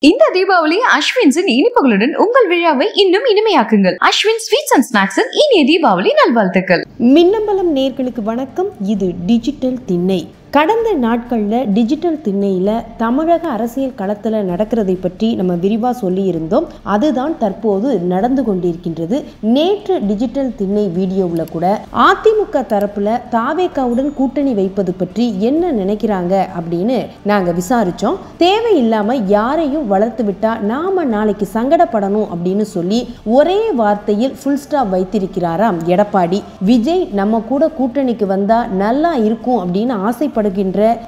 இந்த தீபாவளி அஸ்வின்ஸின் இனிப்புகளுடன் உங்கள் விழாவை இன்னும் இனிமையாக்குங்கள். அஸ்வின் ஸ்வீட்ஸ் அண்ட் ஸ்நாக்ஸின் இனிய தீபாவளி நல்வாழ்த்துக்கள். மின்னம்பலம் நேயர்களுக்கு வணக்கம். இது டிஜிட்டல் திண்ணை. கடந்த நாட்களில் டிஜிட்டல் திண்ணையில் தமிழக அரசியல் களத்தில் நடக்கிறதை பற்றி நம்ம விரிவாக சொல்லியிருந்தோம். அதுதான் தற்போது நடந்து கொண்டிருக்கின்றது. நேற்று டிஜிட்டல் திண்ணை வீடியோவில் கூட அதிமுக தரப்பில் தாவேகாவுடன் கூட்டணி வைப்பது பற்றி என்ன நினைக்கிறாங்க அப்படின்னு நாங்கள் விசாரித்தோம். தேவையில்லாமல் யாரையும் வளர்த்து விட்டால் நாம் நாளைக்கு சங்கடப்படணும் அப்படின்னு சொல்லி ஒரே வார்த்தையில் ஃபுல் ஸ்டாப் வைத்திருக்கிறாராம் எடப்பாடி. விஜய் நம்ம கூட கூட்டணிக்கு வந்தால் நல்லா இருக்கும் அப்படின்னு ஆசைப்பட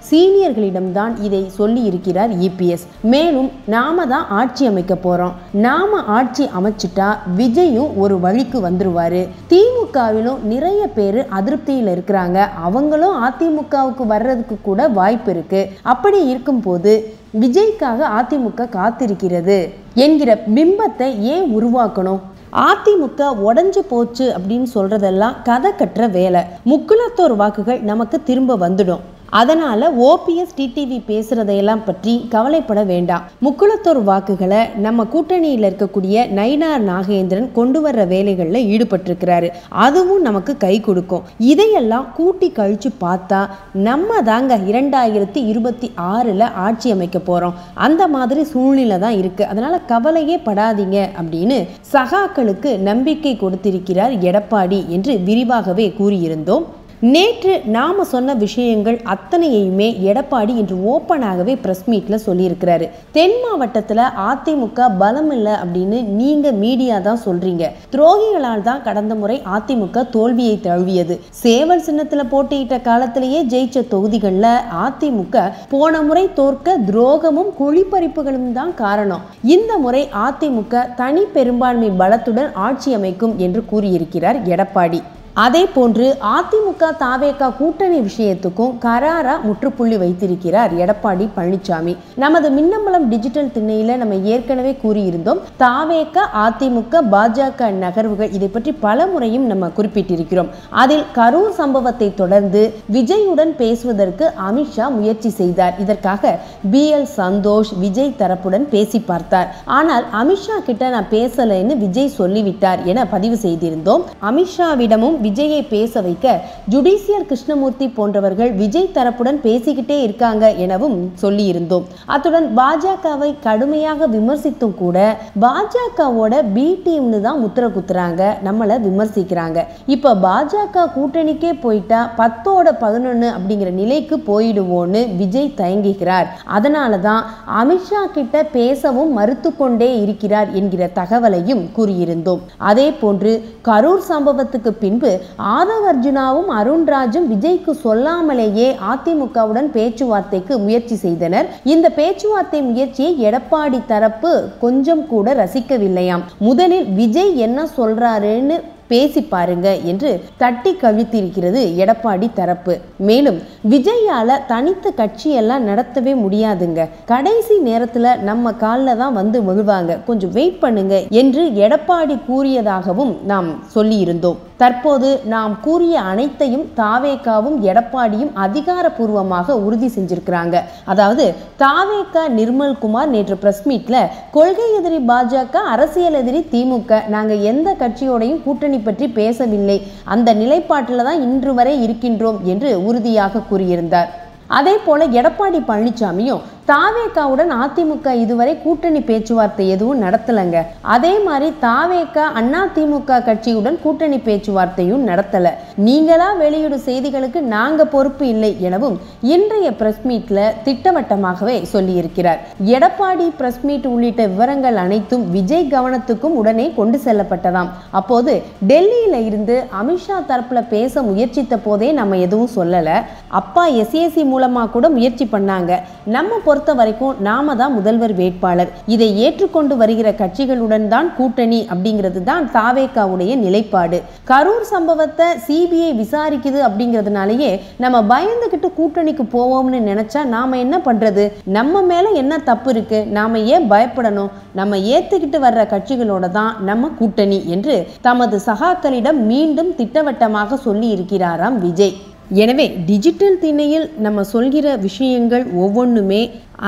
சீனியர்களிடம்தான் இதை சொல்லி இருக்கிறார் இபிஎஸ். மேலும் நாம தான் ஆட்சி அமைக்க போறோம், நாம ஆட்சி அமைச்சிட்டா விஜயும் ஒரு வழிக்கு வந்துருவாரு. திமுகவிலும் நிறைய பேர் அதிருப்தியில் இருக்கிறாங்க, அவங்களும் அதிமுகவுக்கு வர்றதுக்கு கூட வாய்ப்பு இருக்கு. அப்படி இருக்கும் போது விஜய்க்காக அதிமுக காத்திருக்கிறது என்கிற பிம்பத்தை ஏன் உருவாக்கணும்? அதிமுக உடஞ்சு போச்சு அப்படின்னு சொல்றதெல்லாம் கதை கட்டுற வேலை. முக்குலத்தோர் வாக்குகள் நமக்கு திரும்ப வந்துடும். அதனால ஓபிஎஸ் டிடிவி பேசுறதையெல்லாம் பற்றி கவலைப்பட வேண்டாம். முக்குலத்தோர் வாக்குகளை நம்ம கூட்டணியில் இருக்கக்கூடிய நயினார் நாகேந்திரன் கொண்டு வர்ற வேலைகளில் ஈடுபட்டிருக்கிறாரு. அதுவும் நமக்கு கை கொடுக்கும். இதையெல்லாம் கூட்டி கழிச்சு பார்த்தா நம்ம தாங்க 2026 ஆட்சி அமைக்க போறோம். அந்த மாதிரி சூழ்நிலை தான் இருக்கு. அதனால கவலையே படாதீங்க அப்படின்னு சகாக்களுக்கு நம்பிக்கை கொடுத்திருக்கிறார் எடப்பாடி என்று விரிவாகவே கூறியிருந்தோம். நேற்று நாம சொன்ன விஷயங்கள் அத்தனையுமே எடப்பாடி இன்று ஓப்பனாகவே பிரஸ் மீட்ல சொல்லியிருக்கிறாரு. தென் மாவட்டத்தில் அதிமுக பலம் இல்லை அப்படின்னு நீங்க மீடியா தான் சொல்றீங்க. துரோகிகளால் தான் கடந்த முறை அதிமுக தோல்வியை தழுவியது. சேவல் சின்னத்துல போட்டியிட்ட காலத்திலேயே ஜெயிச்ச தொகுதிகளில் அதிமுக போன முறை தோற்க துரோகமும் குழிப்பறிப்புகளும் தான் காரணம். இந்த முறை அதிமுக தனி பெரும்பான்மை பலத்துடன் ஆட்சி அமைக்கும் என்று கூறியிருக்கிறார் எடப்பாடி. அதே போன்று அதிமுக தாவேகா கூட்டணி விஷயத்துக்கும் கராரா முற்றுப்புள்ளி வைத்திருக்கிறார் எடப்பாடி பழனிசாமி. நமது மின்னம்பலம் டிஜிட்டல் திண்ணையில நம்ம ஏற்கனவே கூறியிருந்தோம். தாவேகா அதிமுக பாஜக நகர்வுகள் இதை பற்றி பல முறையும் நம்ம குறிப்பிட்டிருக்கிறோம். அதில் கரூர் சம்பவத்தை தொடர்ந்து விஜயுடன் பேசுவதற்கு அமித்ஷா முயற்சி செய்தார். இதற்காக பிஎல் சந்தோஷ் விஜய் தரப்புடன் பேசி பார்த்தார். ஆனால் அமித்ஷா கிட்ட நான் பேசலைன்னு விஜய் சொல்லிவிட்டார் என பதிவு செய்திருந்தோம். அமித்ஷாவிடமும் விஜயை பேச வைக்க ஜுடிஷியல் கிருஷ்ணமூர்த்தி போன்றவர்கள் விஜய் தரப்புடன் பேசிக்கிட்டே இருக்காங்க எனவும் சொல்லியிருந்தோம். அத்துடன் பாஜகவை கடுமையாக விமர்சித்தும் கூட பாஜகவோட பி டீம்னு தான் முத்திர குத்துறாங்க, நம்மளை விமர்சிக்கிறாங்க. இப்ப பாஜக கூட்டணிக்கே போயிட்டா 10-11 அப்படிங்கிற நிலைக்கு போயிடுவோன்னு விஜய் தயங்குகிறார். அதனாலதான் அமித்ஷா கிட்ட பேசவும் மறுத்து கொண்டே இருக்கிறார் என்கிற தகவலையும் கூறியிருந்தோம். அதே போன்று கரூர் சம்பவத்துக்கு பின்பு ஆதவ் அர்ஜுனாவும் அருண்ராஜும் விஜய்க்கு சொல்லாமலேயே அதிமுகவுடன் பேச்சுவார்த்தைக்கு முயற்சி செய்தனர். இந்த பேச்சுவார்த்தை முயற்சியை எடப்பாடி தரப்பு கொஞ்சம் கூட ரசிக்கவில்லையாம். முதலில் விஜய் என்ன சொல்றாருன்னு பேசி பாருங்க என்று தட்டி கழித்திருக்கிறது எடப்பாடி தரப்பு. மேலும் விஜயால தனித்த கட்சியெல்லாம் நடத்தவே முடியாதுங்க, கடைசி நேரத்துல நம்ம காலில் தான் வந்து விழுவாங்க, கொஞ்சம் வெயிட் பண்ணுங்க என்று எடப்பாடி கூறியதாகவும் நாம் சொல்லி இருந்தோம். தற்போது நாம் கூறிய அனைத்தையும் தாவேகாவும் எடப்பாடியும் அதிகாரப்பூர்வமாக உறுதி செஞ்சிருக்கிறாங்க. அதாவது தாவேகா நிர்மல்குமார் நேற்று பிரஸ் மீட்ல கொள்கை எதிரி பாஜக, அரசியல் எதிரி திமுக, நாங்க எந்த கட்சியோடையும் கூட்டணி பற்றி பேசவில்லை, அந்த நிலைப்பாட்டில் தான் இன்று வரை இருக்கின்றோம் என்று உறுதியாக கூறியிருந்தார். அதே போல எடப்பாடி பழனிசாமியும் தாவேகாவுடன் அதிமுக இதுவரை கூட்டணி பேச்சுவார்த்தை எதுவும் நடத்தலைங்க. அதே மாதிரி தாவேகா அதிமுக கட்சியுடன் கூட்டணி பேச்சுவார்த்தையும் நடத்தல, நீங்களா வெளியிடும் செய்திகளுக்கு நாங்க பொறுப்பு இல்லை எனவும் இன்றைய பிரஸ் மீட்ல திட்டவட்டமாகவே சொல்லியிருக்கிறார். எடப்பாடி பிரஸ் மீட் உள்ளிட்ட விவரங்கள் அனைத்தும் விஜய் கவனத்துக்கும் உடனே கொண்டு செல்லப்பட்டதாம். அப்போது டெல்லியில இருந்து அமித்ஷா தரப்புல பேச முயற்சித்த போதே நம்ம எதுவும் சொல்லல, அப்பா எஸ்ஏசி மூலமா கூட முயற்சி பண்ணாங்க, நம்ம பொறுத்த வரைக்கும் நாம தான் முதல்வர் வேட்பாளர், இதை ஏற்றுக்கொண்டு வருகிற கட்சிகளுடன் தான் கூட்டணி அப்படிங்கிறது தான் தாவேகாவுடைய நிலைப்பாடு. கரூர் சம்பவத்தை சிபிஐ விசாரிக்குது அப்படிங்கிறதுனாலயே நம்ம பயந்துகிட்டு கூட்டணிக்கு போவோம்னு நினைச்சா நாம என்ன பண்றது? நம்ம மேல என்ன தப்பு இருக்கு? நாம ஏன் பயப்படணும்? நம்ம ஏத்துக்கிட்டு வர்ற கட்சிகளோட தான் நம்ம கூட்டணி என்று தமது சகாக்களிடம் மீண்டும் திட்டவட்டமாக சொல்லி இருக்கிறாராம் விஜய். எனவே டிஜிட்டல் திணையில் நம்ம சொல்கிற விஷயங்கள் ஒவ்வொன்றுமே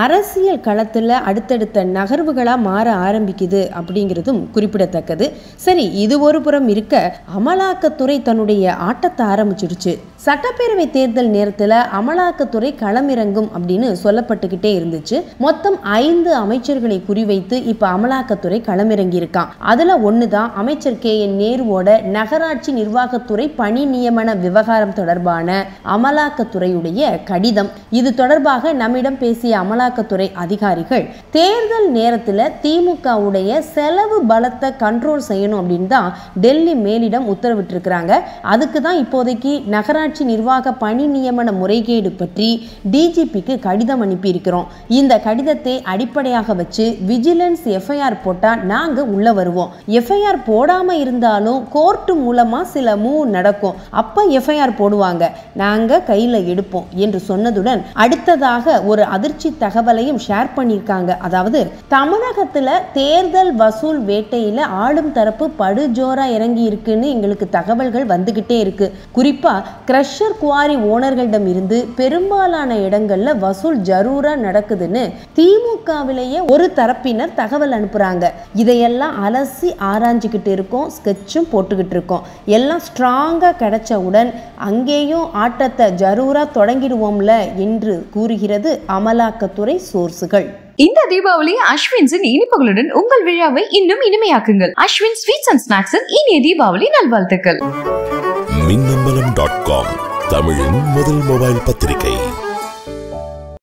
அரசியல் களத்தில் அடுத்தடுத்த நகர்வுகளாக மாற ஆரம்பிக்குது அப்படிங்கிறதும் குறிப்பிடத்தக்கது. சரி, இது ஒரு புறம் இருக்க, அமலாக்கத்துறை தன்னுடைய ஆட்டத்தை ஆரம்பிச்சிடுச்சு. சட்டப்பேரவை தேர்தல் நேரத்தில் அமலாக்கத்துறை களமிறங்கும் அப்படின்னு சொல்லப்பட்டுக்கிட்டே இருந்துச்சு. மொத்தம் 5 அமைச்சர்களை குறிவைத்து இப்ப அமலாக்கத்துறை களமிறங்கி இருக்கான். அதுல ஒண்ணுதான் அமைச்சர் KN நேருவோட நகராட்சி நிர்வாகத்துறை பணி நியமன விவகாரம் தொடர்பான அமலாக்கத்துறையுடைய கடிதம். இது தொடர்பாக நம்மிடம் பேசிய அமலாக்கத்துறை அதிகாரிகள், தேர்தல் நேரத்தில் திமுகவுடைய செலவு பலத்தை கண்ட்ரோல் செய்யணும் அப்படின்னு தான் டெல்லி மேலிடம் உத்தரவிட்டிருக்கிறாங்க. அதுக்கு தான் இப்போதைக்கு நகராட்சி நிர்வாக பணி நியமன முறைகேடு பற்றி DGPக்கு கடிதம் அனுப்பி இருக்கிறோம். இந்த கடிதத்தை அடிப்படையாக வச்சு விஜிலன்ஸ் FIR போட்டா நாங்க உள்ள வருவோம். FIR போடாம இருந்தாலும் கோர்ட் மூலமா சில மூவ் நடக்கும். அப்ப FIR போடுவாங்க, நாங்க கையில எடுப்போம் என்று சொன்னதுடன் அடுத்ததாக ஒரு அதிர்ச்சி தகவலையும் ஷேர் பண்ணியிருக்காங்க. அதாவது தமிழகத்துல தேர்தல் வசூல் வேட்டையில ஆளும் தரப்பு படுஜோரா இறங்கி இருக்குன்னு எங்களுக்கு தகவல்கள் வந்துகிட்டே இருக்கு. குறிப்பா கிரஷர் குவாரி ஓனர்களிடம் இருந்து பெரும்பாலான இடங்கள்ல வசூல் ஜரூரா நடக்குதுன்னு திமுகவிலேயே ஒரு தரப்பினர் தகவல் அனுப்புறாங்க. இதையெல்லாம் அலசி ஆராய்ஞ்சிக்கிட்டு இருக்கோம், ஸ்கெட்சும் போட்டுக்கிட்டு இருக்கோம். எல்லாம் ஸ்ட்ராங்கா கிடைச்சவுடன் அங்கேயும் ஆட்டத்தை ஜரூரா தொடங்கிடுவோம்ல என்று கூறுகிறது அமலாக்கத்துறை சோர்ஸுகள். இந்த தீபாவளி அஸ்வின்ஸின் இனிப்புகளுடன் உங்கள் விழாவை இன்னும் இனிமையாக்குங்கள். அஸ்வின் ஸ்வீட்ஸ் அண்ட் ஸ்நாக்ஸின் இனிய தீபாவளி நல்வாழ்த்துக்கள். மின்னம்பலம்.com, தமிழின் முதல் மொபைல் பத்திரிகை.